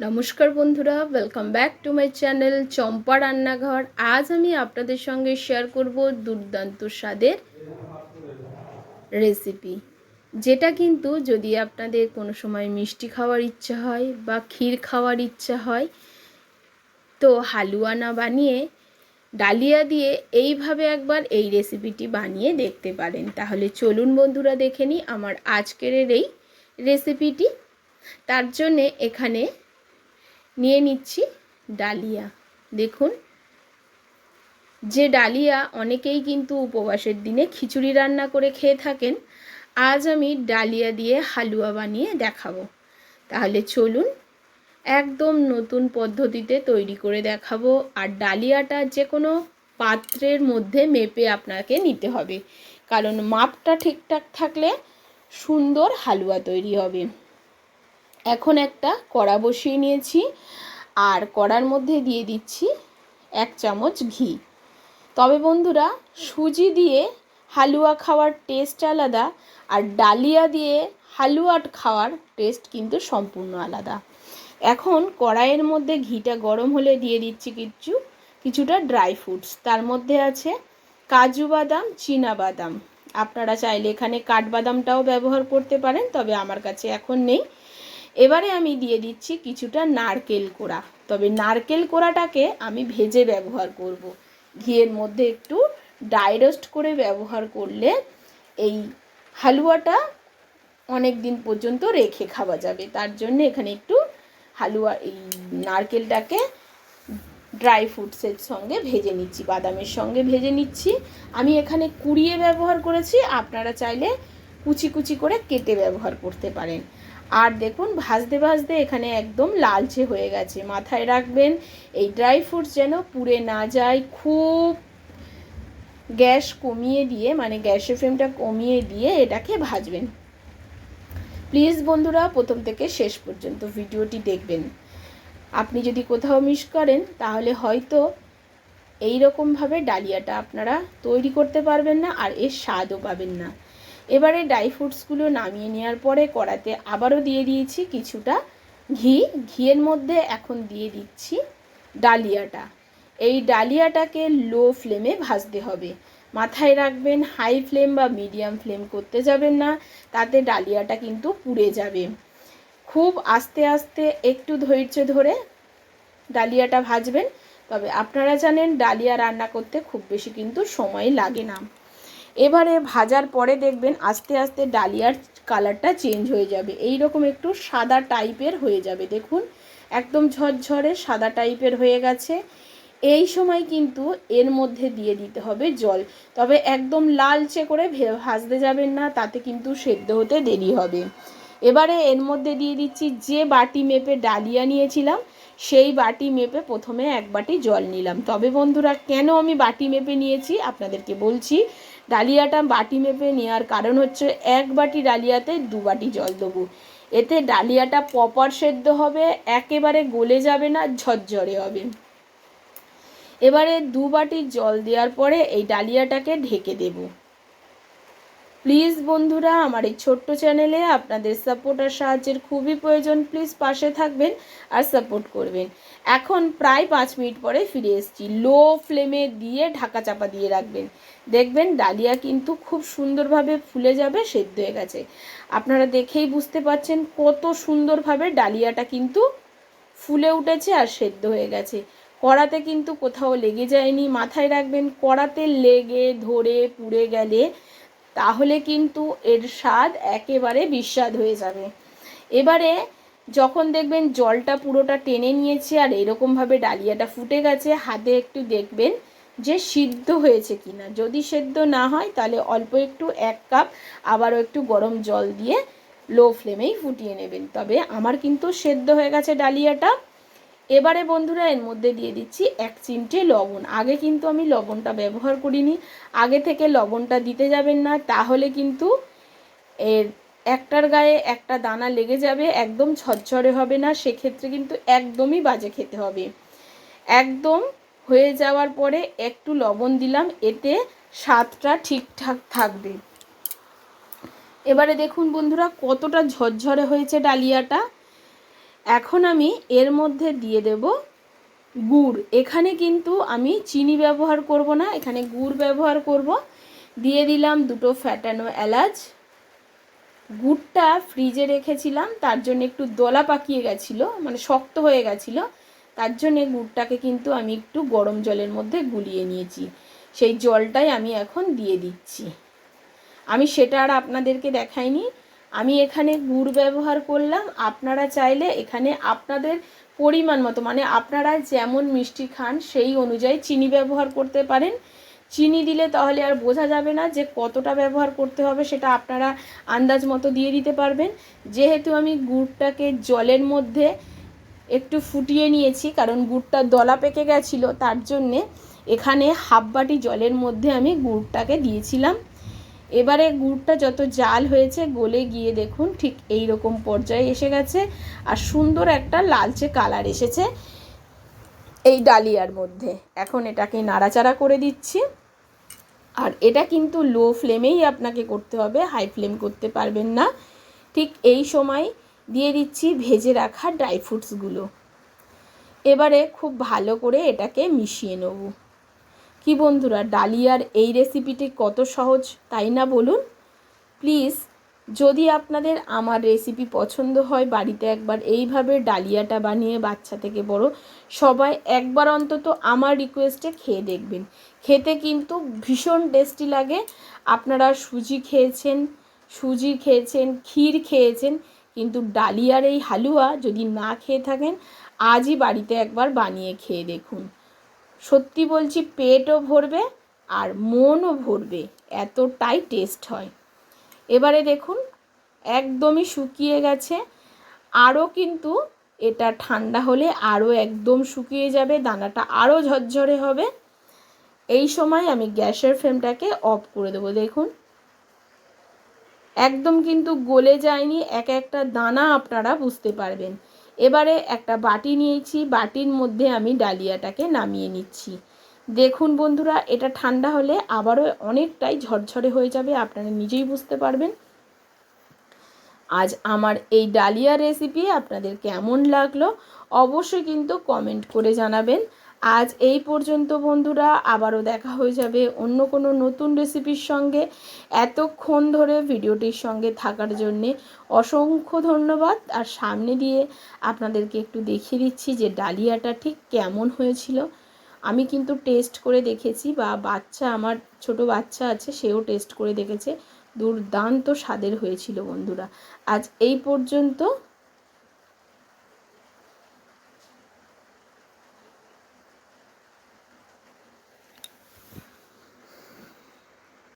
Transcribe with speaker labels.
Speaker 1: নমস্কার বন্ধুরা, welcome back to my channel Champa রান্নাঘর। আজ আমি আপনাদের সঙ্গে শেয়ার করব দুর্দান্ত স্বাদের রেসিপি, যেটা কিন্তু যদি আপনাদের কোনো সময় মিষ্টি খাওয়ার ইচ্ছা হয় বা ক্ষীর খাওয়ার ইচ্ছা হয়, তো হালুয়া না বানিয়ে ডালিয়া দিয়ে এইভাবে একবার এই রেসিপিটি বানিয়ে দেখতে পারেন। তাহলে চলুন বন্ধুরা দেখে নিই আমার আজকের এই রেসিপিটি। তার জন্যে এখানে নিয়ে নিচ্ছি ডালিয়া। দেখুন, যে ডালিয়া অনেকেই কিন্তু উপবাসের দিনে খিচুড়ি রান্না করে খেয়ে থাকেন, আজ আমি ডালিয়া দিয়ে হালুয়া বানিয়ে দেখাবো। তাহলে চলুন একদম নতুন পদ্ধতিতে তৈরি করে দেখাবো। আর ডালিয়াটা যে কোনো পাত্রের মধ্যে মেপে আপনাকে নিতে হবে, কারণ মাপটা ঠিকঠাক থাকলে সুন্দর হালুয়া তৈরি হবে। এখন একটা কড়া বসিয়ে নিয়েছি, আর কড়ার মধ্যে দিয়ে দিচ্ছি 1 চামচ ঘি। তবে বন্ধুরা, সুজি দিয়ে হালুয়া খাওয়ার টেস্ট আলাদা, আর ডালিয়া দিয়ে হালুয়া খাওয়ার টেস্ট কিন্তু সম্পূর্ণ আলাদা। এখন কড়াইয়ের মধ্যে ঘিটা গরম হলে দিয়ে দিচ্ছি কিছুটা ড্রাই ফ্রুটস। তার মধ্যে আছে কাজু বাদাম, চীনা বাদাম। আপনারা চাইলে এখানে কাঠবাদামটাও ব্যবহার করতে পারেন, তবে আমার কাছে এখন নেই। এবারে আমি দিয়ে দিচ্ছি কিছুটা নারকেল কোড়া, তবে নারকেল কোড়াটাকে আমি ভেজে ব্যবহার করব। ঘিয়ের মধ্যে একটু ড্রাই রোস্ট করে ব্যবহার করলে এই হালুয়াটা অনেক দিন পর্যন্ত রেখে খাওয়া যাবে। তার জন্য এখানে একটু হালুয়া এই নারকেলটাকে ড্রাই ফ্রুটসের সঙ্গে ভেজে নিচ্ছি, বাদামের সঙ্গে ভেজে নিচ্ছি। আমি এখানে কুড়িয়ে ব্যবহার করেছি, আপনারা চাইলে কুচি কুচি করে কেটে ব্যবহার করতে পারেন। আর দেখুন, ভাজতে ভাজতে এখানে একদম লালচে হয়ে গেছে। মাথায় রাখবেন এই ড্রাই ফ্রুটস যেন পুড়ে না যায়। খুব গ্যাস কমিয়ে দিয়ে, মানে গ্যাসের ফ্লেমটা কমিয়ে দিয়ে এটাকে ভাজবেন। প্লিজ বন্ধুরা, প্রথম থেকে শেষ পর্যন্ত ভিডিওটি দেখবেন। আপনি যদি কোথাও মিস করেন, তাহলে হয়তো এই রকমভাবে ডালিয়াটা আপনারা তৈরি করতে পারবেন না, আর এর স্বাদও পাবেন না। এবারে ড্রাই ফ্রুটসগুলো নামিয়ে নেওয়ার পরে কড়াতে আবারও দিয়ে দিয়েছি কিছুটা ঘিয়ের মধ্যে এখন দিয়ে দিচ্ছি ডালিয়াটা। এই ডালিয়াটাকে লো ফ্লেমে ভাজতে হবে। মাথায় রাখবেন, হাই ফ্লেম বা মিডিয়াম ফ্লেম করতে যাবেন না, তাতে ডালিয়াটা কিন্তু পুড়ে যাবে। খুব আস্তে আস্তে একটু ধৈর্য ধরে ডালিয়াটা ভাজবেন। তবে আপনারা জানেন ডালিয়া রান্না করতে খুব বেশি কিন্তু সময় লাগে না। এবারে ভাজার পরে দেখবেন আস্তে আস্তে ডালিয়ার কালারটা চেঞ্জ হয়ে যাবে, এই রকম একটু সাদা টাইপের হয়ে যাবে। দেখুন, একদম ঝরঝরে সাদা টাইপের হয়ে গেছে। এই সময় কিন্তু এর মধ্যে দিয়ে দিতে হবে জল, তবে একদম লালচে করে ভাজতে যাবেন না, তাতে কিন্তু সেদ্ধ হতে দেরি হবে। এবারে এর মধ্যে দিয়ে দিচ্ছি যে বাটি মেপে ডালিয়া নিয়েছিলাম, সেই বাটি মেপে প্রথমে 1 বাটি জল নিলাম। তবে বন্ধুরা, কেন আমি বাটি মেপে নিয়েছি আপনাদেরকে বলছি। ডালিয়াটা বাটি মেপে নেওয়ার কারণ হচ্ছে 1 বাটি ডালিয়াতে 2 বাটি জল দেবো। এতে ডালিয়াটা প্রপার সেদ্ধ হবে, একেবারে গলে যাবে না, ঝরঝরে হবে। এবারে 2 বাটি জল দেওয়ার পরে এই ডালিয়াটাকে ঢেকে দেব। প্লিজ বন্ধুরা, আমার এই ছোট্ট চ্যানেলে আপনাদের সাপোর্ট আর সাহায্যের খুবই প্রয়োজন। প্লিজ পাশে থাকবেন আর সাপোর্ট করবেন। এখন প্রায় 5 মিনিট পরে ফিরে এসেছি। লো ফ্লেমে দিয়ে ঢাকা চাপা দিয়ে রাখবেন। দেখবেন ডালিয়া কিন্তু খুব সুন্দরভাবে ফুলে যাবে, সেদ্ধ হয়ে গেছে। আপনারা দেখেই বুঝতে পারছেন কত সুন্দরভাবে ডালিয়াটা কিন্তু ফুলে উঠেছে আর সেদ্ধ হয়ে গেছে। কড়াতে কিন্তু কোথাও লেগে যায়নি। মাথায় রাখবেন, কড়াতে লেগে ধরে পুড়ে গেলে তাহলে কিন্তু এর স্বাদ একেবারে বিস্বাদ হয়ে যাবে। এবারে যখন দেখবেন জলটা পুরোটা টেনে নিয়েছে আর এরকমভাবে ডালিয়াটা ফুটে গেছে, হাতে একটু দেখবেন যে সিদ্ধ হয়েছে কিনা। যদি সেদ্ধ না হয় তাহলে অল্প একটু 1 কাপ আবারও একটু গরম জল দিয়ে লো ফ্লেমেই ফুটিয়ে নেবেন। তবে আমার কিন্তু সেদ্ধ হয়ে গেছে ডালিয়াটা। এবারে বন্ধুরা, এর মধ্যে দিয়ে দিচ্ছি 1 চিমটে লবণ। আগে কিন্তু আমি লবণটা ব্যবহার করিনি, আগে থেকে লবণটা দিতে যাবেন না, তাহলে কিন্তু এর একটার গায়ে একটা দানা লেগে যাবে, একদম ঝরঝরে হবে না, সেক্ষেত্রে কিন্তু একদমই বাজে খেতে হবে। একদম হয়ে যাওয়ার পরে একটু লবণ দিলাম, এতে স্বাদটা ঠিকঠাক থাকবে। এবারে দেখুন বন্ধুরা, কতটা ঝরঝরে হয়েছে ডালিয়াটা। এখন আমি এর মধ্যে দিয়ে দেব গুড়। এখানে কিন্তু আমি চিনি ব্যবহার করব না, এখানে গুড় ব্যবহার করব। দিয়ে দিলাম 2টো ফ্যাটানো এলাচ। গুড়টা ফ্রিজে রেখেছিলাম, তার জন্য একটু দলা পাকিয়ে গেছিলো, মানে শক্ত হয়ে গেছিলো, তার জন্যে গুড়টাকে কিন্তু আমি একটু গরম জলের মধ্যে গুলিয়ে নিয়েছি। সেই জলটাই আমি এখন দিয়ে দিচ্ছি। আমি সেটা আর আপনাদেরকে দেখাইনি। আমি এখানে গুড় ব্যবহার করলাম। আপনারা চাইলে এখানে আপনাদের পরিমাণ মতো, মানে আপনারা যেমন মিষ্টি খান সেই অনুযায়ী চিনি ব্যবহার করতে পারেন। চিনি দিলে তাহলে আর বোঝা যাবে না যে কতটা ব্যবহার করতে হবে, সেটা আপনারা আন্দাজ মতো দিয়ে দিতে পারবেন। যেহেতু আমি গুড়টাকে জলের মধ্যে একটু ফুটিয়ে নিয়েছি, কারণ গুড়টা দলা পেকে গেছিলো, তার জন্যে এখানে হাফ বাটি জলের মধ্যে আমি গুড়টাকে দিয়েছিলাম। এবারে গুড়টা যত জাল হয়েছে গলে গিয়ে দেখুন ঠিক এই রকম পর্যায়ে এসে গেছে, আর সুন্দর একটা লালচে কালার এসেছে এই ডালিয়ার মধ্যে। এখন এটাকে নাড়াচাড়া করে দিচ্ছি। আর এটা কিন্তু লো ফ্লেমেই আপনাকে করতে হবে, হাই ফ্লেম করতে পারবেন না। ঠিক এই সময় দিয়ে দিচ্ছি ভেজে রাখা ড্রাই ফ্রুটসগুলো। এবারে খুব ভালো করে এটাকে মিশিয়ে নেব। কি বন্ধুরা, ডালিয়ার এই রেসিপিটি কত সহজ, তাই না বলুন? প্লিজ যদি আপনাদের আমার রেসিপি পছন্দ হয়, বাড়িতে একবার এইভাবে ডালিয়াটা বানিয়ে বাচ্চা থেকে বড় সবাই একবার অন্তত আমার রিকোয়েস্টে খেয়ে দেখবেন। খেতে কিন্তু ভীষণ টেস্টি লাগে। আপনারা সুজি খেয়েছেন, ক্ষীর খেয়েছেন, কিন্তু ডালিয়ার এই হালুয়া যদি না খেয়ে থাকেন, আজই বাড়িতে একবার বানিয়ে খেয়ে দেখুন। সত্যি বলছি, পেটও ভরবে আর মনও ভরবে, এতটাই টেস্ট হয়। এবারে দেখুন একদমই শুকিয়ে গেছে। আরও কিন্তু এটা ঠান্ডা হলে আরও একদম শুকিয়ে যাবে, দানাটা আরও ঝরঝরে হবে। এই সময় আমি গ্যাসের ফ্লেমটাকে অফ করে দেবো। দেখুন একদম কিন্তু গলে যায়নি, এক একটা দানা আপনারা বুঝতে পারবেন। এবারে একটা বাটি নিয়েছি, বাটির মধ্যে আমি ডালিয়াটাকে নামিয়ে নিচ্ছি। দেখুন বন্ধুরা, এটা ঠান্ডা হলে আবারও অনেকটাই ঝরঝরে হয়ে যাবে, আপনারা নিজেই বুঝতে পারবেন। আজ আমার এই ডালিয়া রেসিপি আপনাদের কেমন লাগলো অবশ্যই কিন্তু কমেন্ট করে জানাবেন। আজ এই পর্যন্ত বন্ধুরা, আবারও দেখা হয়ে যাবে অন্য কোনো নতুন রেসিপির সঙ্গে। এতক্ষণ ধরে ভিডিওটির সঙ্গে থাকার জন্যে অসংখ্য ধন্যবাদ। আর সামনে দিয়ে আপনাদেরকে একটু দেখিয়ে দিচ্ছি যে ডালিয়াটা ঠিক কেমন হয়েছিল। আমি কিন্তু টেস্ট করে দেখেছি, বা আমার ছোট বাচ্চা আছে, সেও টেস্ট করে দেখেছে। দুর্দান্ত স্বাদের হয়েছিল বন্ধুরা। আজ এই পর্যন্ত।